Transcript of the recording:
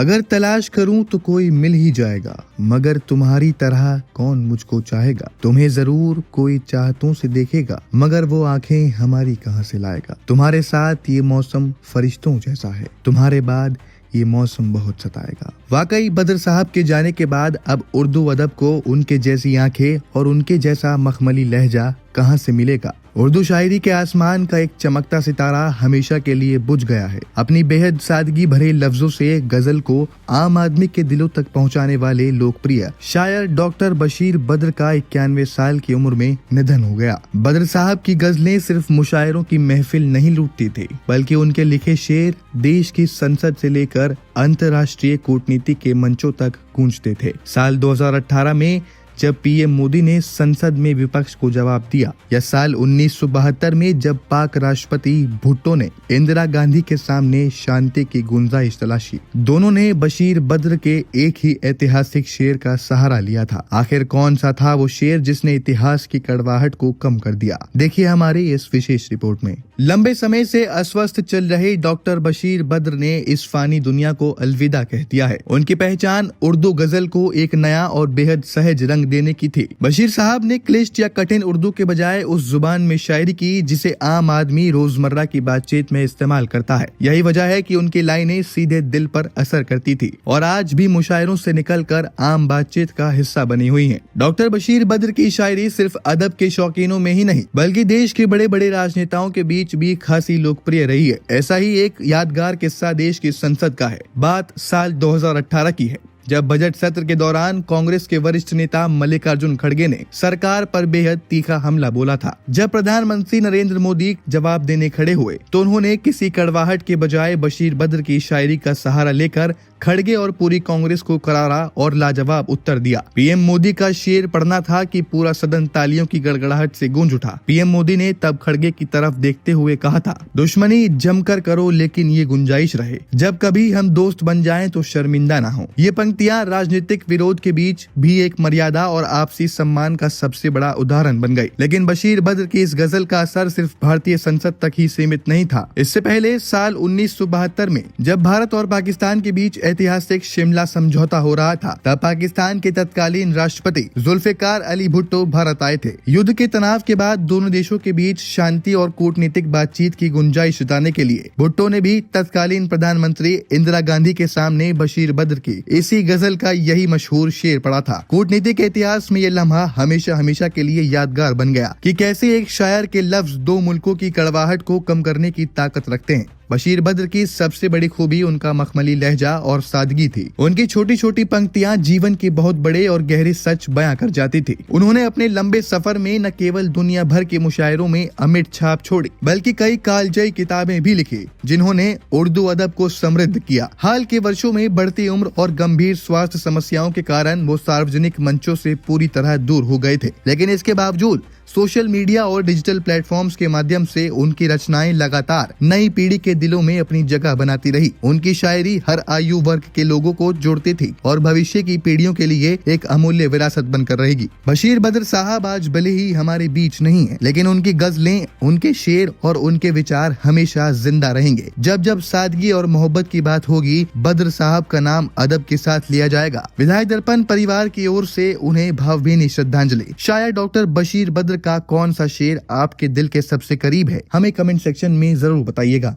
अगर तलाश करूं तो कोई मिल ही जाएगा, मगर तुम्हारी तरह कौन मुझको चाहेगा। तुम्हें जरूर कोई चाहतों से देखेगा, मगर वो आंखें हमारी कहां से लाएगा। तुम्हारे साथ ये मौसम फरिश्तों जैसा है, तुम्हारे बाद ये मौसम बहुत सताएगा। वाकई बद्र साहब के जाने के बाद अब उर्दू अदब को उनके जैसी आंखें और उनके जैसा मखमली लहजा कहां से मिलेगा। उर्दू शायरी के आसमान का एक चमकता सितारा हमेशा के लिए बुझ गया है। अपनी बेहद सादगी भरे लफ्जों से गजल को आम आदमी के दिलों तक पहुंचाने वाले लोकप्रिय शायर डॉक्टर बशीर बद्र का 91 साल की उम्र में निधन हो गया। बद्र साहब की गजलें सिर्फ मुशायरों की महफिल नहीं लूटती थी, बल्कि उनके लिखे शेर देश की संसद से लेकर अंतर्राष्ट्रीय कूटनीति के मंचों तक गूंजते थे। साल 2018 में जब पीएम मोदी ने संसद में विपक्ष को जवाब दिया, या साल 1972 में जब पाक राष्ट्रपति भुट्टो ने इंदिरा गांधी के सामने शांति की गुंजाइश तलाशी, दोनों ने बशीर बद्र के एक ही ऐतिहासिक शेर का सहारा लिया था। आखिर कौन सा था वो शेर जिसने इतिहास की कड़वाहट को कम कर दिया? देखिए हमारी इस विशेष रिपोर्ट में। लंबे समय से अस्वस्थ चल रहे डॉक्टर बशीर बद्र ने इस फानी दुनिया को अलविदा कह दिया है। उनकी पहचान उर्दू गजल को एक नया और बेहद सहज रंग देने की थी। बशीर साहब ने क्लिष्ट या कठिन उर्दू के बजाय उस जुबान में शायरी की जिसे आम आदमी रोजमर्रा की बातचीत में इस्तेमाल करता है। यही वजह है कि उनकी लाइनें सीधे दिल पर असर करती थी और आज भी मुशायरों से निकलकर आम बातचीत का हिस्सा बनी हुई है। डॉक्टर बशीर बद्र की शायरी सिर्फ अदब के शौकीनों में ही नहीं, बल्कि देश के बड़े बड़े राजनेताओं के बीच भी खासी लोकप्रिय रही है। ऐसा ही एक यादगार किस्सा देश की संसद का है। बात साल 2018 की है, जब बजट सत्र के दौरान कांग्रेस के वरिष्ठ नेता मल्लिकार्जुन खड़गे ने सरकार पर बेहद तीखा हमला बोला था। जब प्रधानमंत्री नरेंद्र मोदी जवाब देने खड़े हुए तो उन्होंने किसी कड़वाहट के बजाय बशीर बद्र की शायरी का सहारा लेकर खड़गे और पूरी कांग्रेस को करारा और लाजवाब उत्तर दिया। पीएम मोदी का शेर पढ़ना था कि पूरा सदन तालियों की गड़गड़ाहट से गूंज उठा। पीएम मोदी ने तब खड़गे की तरफ देखते हुए कहा था, दुश्मनी जमकर करो लेकिन ये गुंजाइश रहे, जब कभी हम दोस्त बन जाएं तो शर्मिंदा ना हो। ये पंक्तियां राजनीतिक विरोध के बीच भी एक मर्यादा और आपसी सम्मान का सबसे बड़ा उदाहरण बन गई। लेकिन बशीर बद्र की इस गजल का असर सिर्फ भारतीय संसद तक ही सीमित नहीं था। इससे पहले साल 1972 में जब भारत और पाकिस्तान के बीच ऐतिहासिक शिमला समझौता हो रहा था, तब पाकिस्तान के तत्कालीन राष्ट्रपति जुल्फिकार अली भुट्टो भारत आए थे। युद्ध के तनाव के बाद दोनों देशों के बीच शांति और कूटनीतिक बातचीत की गुंजाइश जुटाने के लिए भुट्टो ने भी तत्कालीन प्रधानमंत्री इंदिरा गांधी के सामने बशीर बद्र की इसी गजल का यही मशहूर शेर पढ़ा था। कूटनीति के इतिहास में ये लम्हा हमेशा हमेशा के लिए यादगार बन गया कि कैसे एक शायर के लफ्ज दो मुल्कों की कड़वाहट को कम करने की ताकत रखते हैं। बशीर बद्र की सबसे बड़ी खूबी उनका मखमली लहजा और सादगी थी। उनकी छोटी छोटी पंक्तियां जीवन के बहुत बड़े और गहरे सच बयां कर जाती थी। उन्होंने अपने लंबे सफर में न केवल दुनिया भर के मुशायरों में अमिट छाप छोड़ी, बल्कि कई कालजयी किताबें भी लिखी जिन्होंने उर्दू अदब को समृद्ध किया। हाल के वर्षों में बढ़ती उम्र और गंभीर स्वास्थ्य समस्याओं के कारण वो सार्वजनिक मंचों से पूरी तरह दूर हो गए थे, लेकिन इसके बावजूद सोशल मीडिया और डिजिटल प्लेटफॉर्म्स के माध्यम से उनकी रचनाएं लगातार नई पीढ़ी के दिलों में अपनी जगह बनाती रही। उनकी शायरी हर आयु वर्ग के लोगों को जोड़ती थी और भविष्य की पीढ़ियों के लिए एक अमूल्य विरासत बनकर रहेगी। बशीर बद्र साहब आज भले ही हमारे बीच नहीं है, लेकिन उनकी गजलें, उनके शेर और उनके विचार हमेशा जिंदा रहेंगे। जब जब सादगी और मोहब्बत की बात होगी, बद्र साहब का नाम अदब के साथ लिया जाएगा। विधायक दर्पण परिवार की ओर से उन्हें भावभीनी श्रद्धांजलि। शायर डॉक्टर बशीर बद्र का कौन सा शेर आपके दिल के सबसे करीब है? हमें कमेंट सेक्शन में जरूर बताइएगा।